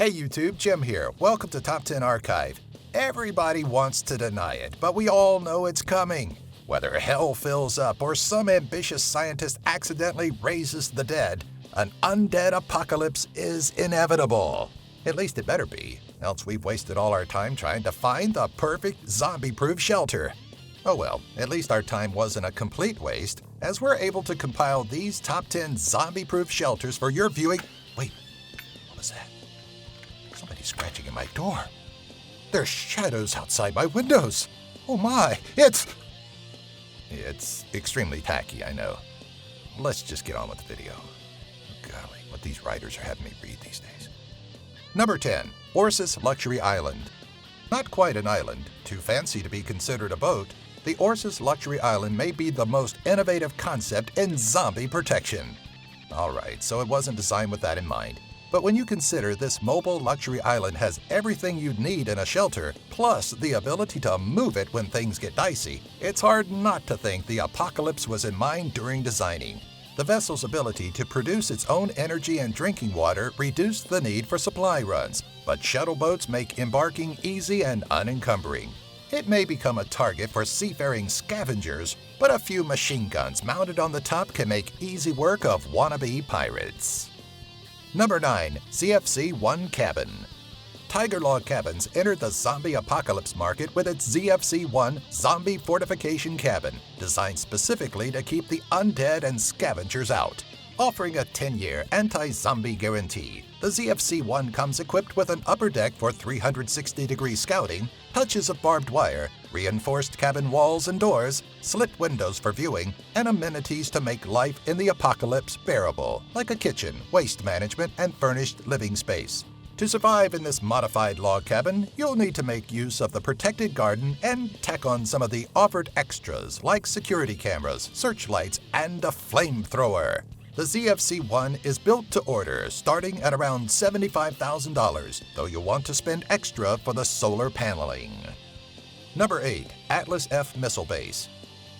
Hey YouTube, Jim here. Welcome to Top 10 Archive. Everybody wants to deny it, but we all know it's coming. Whether hell fills up or some ambitious scientist accidentally raises the dead, an undead apocalypse is inevitable. At least it better be, else we've wasted all our time trying to find the perfect zombie-proof shelter. Oh well, at least our time wasn't a complete waste, as we're able to compile these top 10 zombie-proof shelters for your viewing. Wait, what was that? Somebody's scratching at my door. There's shadows outside my windows. Oh my, It's extremely tacky, I know. Let's just get on with the video. Oh, golly, what these writers are having me read these days. Number 10, Orsos Luxury Island. Not quite an island, too fancy to be considered a boat, the Orsos Luxury Island may be the most innovative concept in zombie protection. Alright, so it wasn't designed with that in mind. But when you consider this mobile luxury island has everything you'd need in a shelter, plus the ability to move it when things get dicey, it's hard not to think the apocalypse was in mind during designing. The vessel's ability to produce its own energy and drinking water reduced the need for supply runs, but shuttle boats make embarking easy and unencumbering. It may become a target for seafaring scavengers, but a few machine guns mounted on the top can make easy work of wannabe pirates. Number 9, ZFC-1 Cabin. Tiger Log Cabins entered the zombie apocalypse market with its ZFC-1 Zombie Fortification Cabin, designed specifically to keep the undead and scavengers out. Offering a 10-year anti-zombie guarantee, the ZFC-1 comes equipped with an upper deck for 360-degree scouting, touches of barbed wire, reinforced cabin walls and doors, slit windows for viewing, and amenities to make life in the apocalypse bearable, like a kitchen, waste management, and furnished living space. To survive in this modified log cabin, you'll need to make use of the protected garden and tack on some of the offered extras like security cameras, searchlights, and a flamethrower. The ZFC-1 is built to order, starting at around $75,000, though you'll want to spend extra for the solar paneling. Number 8, Atlas F Missile Base.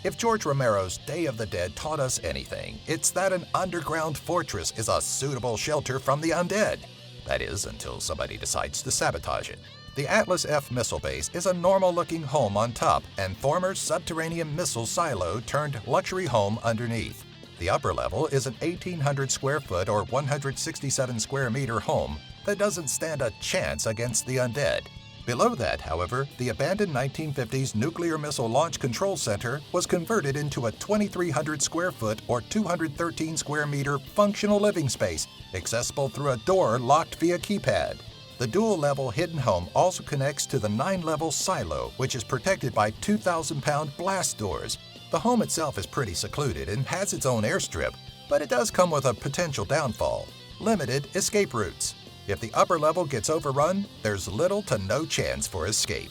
If George Romero's Day of the Dead taught us anything, it's that an underground fortress is a suitable shelter from the undead. That is, until somebody decides to sabotage it. The Atlas F Missile Base is a normal-looking home on top and former subterranean missile silo turned luxury home underneath. The upper level is an 1,800 square foot or 167 square meter home that doesn't stand a chance against the undead. Below that, however, the abandoned 1950s Nuclear Missile Launch Control Center was converted into a 2,300 square foot or 213 square meter functional living space, accessible through a door locked via keypad. The dual-level hidden home also connects to the 9-level silo, which is protected by 2,000-pound blast doors. The home itself is pretty secluded and has its own airstrip, but it does come with a potential downfall: limited escape routes. If the upper level gets overrun, there's little to no chance for escape.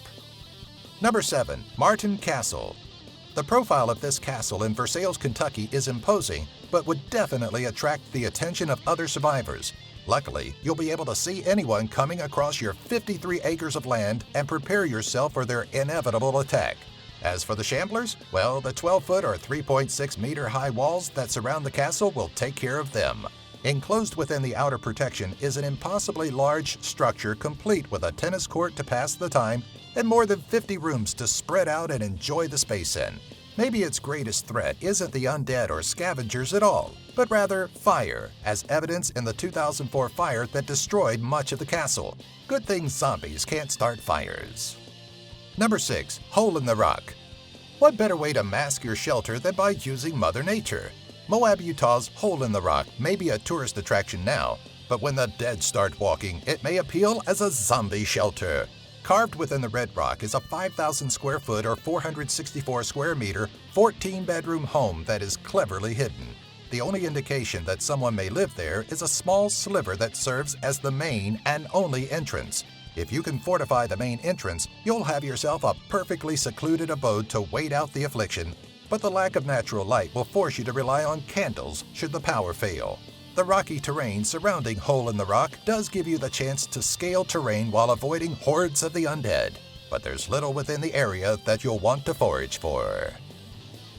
Number 7, Martin Castle. The profile of this castle in Versailles, Kentucky is imposing, but would definitely attract the attention of other survivors. Luckily, you'll be able to see anyone coming across your 53 acres of land and prepare yourself for their inevitable attack. As for the shamblers, well, the 12-foot or 3.6-meter high walls that surround the castle will take care of them. Enclosed within the outer protection is an impossibly large structure complete with a tennis court to pass the time and more than 50 rooms to spread out and enjoy the space in. Maybe its greatest threat isn't the undead or scavengers at all, but rather fire, as evidenced in the 2004 fire that destroyed much of the castle. Good thing zombies can't start fires. Number 6, Hole in the Rock. What better way to mask your shelter than by using Mother Nature? Moab, Utah's Hole in the Rock may be a tourist attraction now, but when the dead start walking, it may appeal as a zombie shelter. Carved within the red rock is a 5,000 square foot or 464 square meter, 14-bedroom home that is cleverly hidden. The only indication that someone may live there is a small sliver that serves as the main and only entrance. If you can fortify the main entrance, you'll have yourself a perfectly secluded abode to wait out the affliction, but the lack of natural light will force you to rely on candles should the power fail. The rocky terrain surrounding Hole in the Rock does give you the chance to scale terrain while avoiding hordes of the undead, but there's little within the area that you'll want to forage for.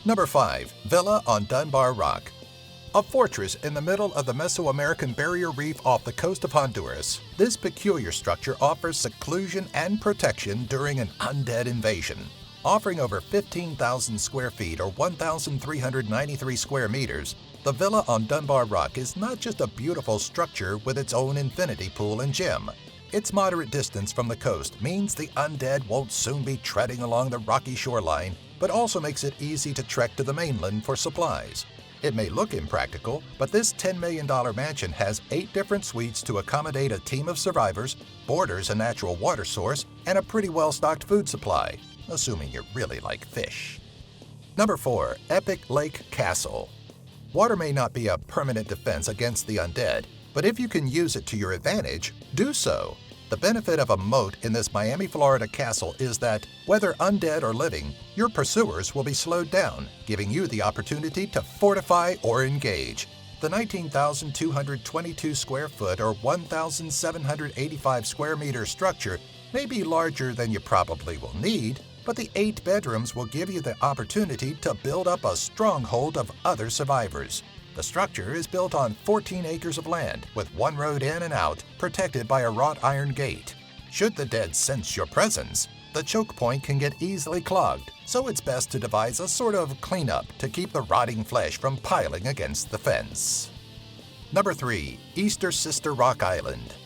Number 5, Villa on Dunbar Rock. A fortress in the middle of the Mesoamerican Barrier Reef off the coast of Honduras, this peculiar structure offers seclusion and protection during an undead invasion. Offering over 15,000 square feet or 1,393 square meters, the villa on Dunbar Rock is not just a beautiful structure with its own infinity pool and gym. Its moderate distance from the coast means the undead won't soon be treading along the rocky shoreline, but also makes it easy to trek to the mainland for supplies. It may look impractical, but this $10 million mansion has 8 different suites to accommodate a team of survivors, borders a natural water source, and a pretty well-stocked food supply, assuming you really like fish. Number 4. Epic Lake Castle. Water may not be a permanent defense against the undead, but if you can use it to your advantage, do so. The benefit of a moat in this Miami, Florida castle is that, whether undead or living, your pursuers will be slowed down, giving you the opportunity to fortify or engage. The 19,222 square foot or 1,785 square meter structure may be larger than you probably will need, but the 8 bedrooms will give you the opportunity to build up a stronghold of other survivors. The structure is built on 14 acres of land, with one road in and out, protected by a wrought iron gate. Should the dead sense your presence, the choke point can get easily clogged, so it's best to devise a sort of cleanup to keep the rotting flesh from piling against the fence. Number 3. Easter Sister Rock Island.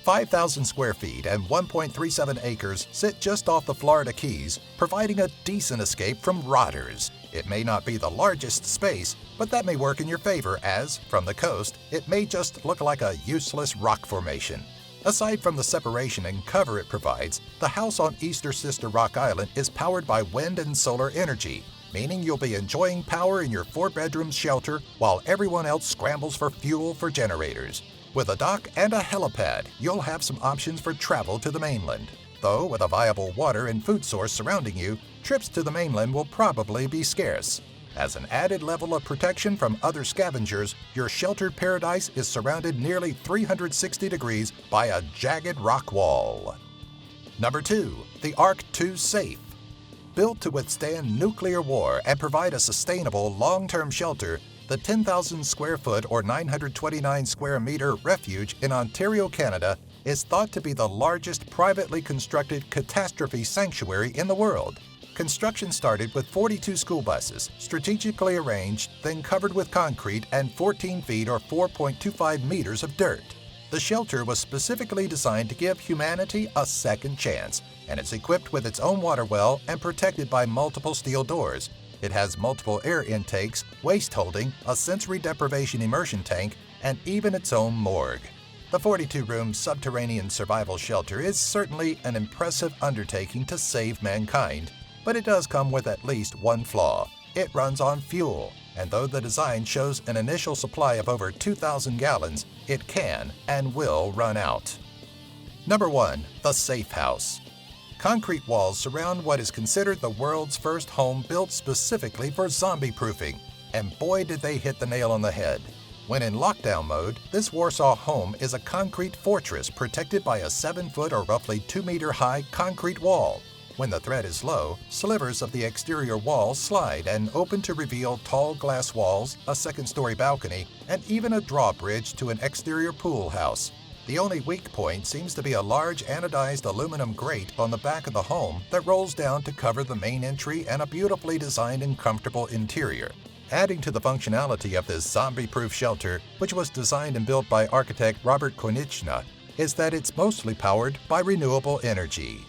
5,000 square feet and 1.37 acres sit just off the Florida Keys, providing a decent escape from rotters. It may not be the largest space, but that may work in your favor as, from the coast, it may just look like a useless rock formation. Aside from the separation and cover it provides, the house on Easter Sister Rock Island is powered by wind and solar energy, meaning you'll be enjoying power in your 4-bedroom shelter while everyone else scrambles for fuel for generators. With a dock and a helipad, you'll have some options for travel to the mainland. Though, with a viable water and food source surrounding you, trips to the mainland will probably be scarce. As an added level of protection from other scavengers, your sheltered paradise is surrounded nearly 360 degrees by a jagged rock wall. Number 2. The Ark Two SAFE. Built to withstand nuclear war and provide a sustainable, long-term shelter, the 10,000 square foot or 929 square meter refuge in Ontario, Canada, is thought to be the largest privately constructed catastrophe sanctuary in the world. Construction started with 42 school buses, strategically arranged, then covered with concrete and 14 feet or 4.25 meters of dirt. The shelter was specifically designed to give humanity a second chance, and it's equipped with its own water well and protected by multiple steel doors. It has multiple air intakes, waste holding, a sensory deprivation immersion tank, and even its own morgue. The 42-room subterranean survival shelter is certainly an impressive undertaking to save mankind, but it does come with at least one flaw. It runs on fuel, and though the design shows an initial supply of over 2,000 gallons, it can and will run out. Number 1. The Safe House. Concrete walls surround what is considered the world's first home built specifically for zombie-proofing, and boy did they hit the nail on the head. When in lockdown mode, this Warsaw home is a concrete fortress protected by a 7-foot or roughly 2-meter-high concrete wall. When the threat is low, slivers of the exterior wall slide and open to reveal tall glass walls, a second-story balcony, and even a drawbridge to an exterior pool house. The only weak point seems to be a large anodized aluminum grate on the back of the home that rolls down to cover the main entry and a beautifully designed and comfortable interior. Adding to the functionality of this zombie-proof shelter, which was designed and built by architect Robert Konieczna, is that it's mostly powered by renewable energy.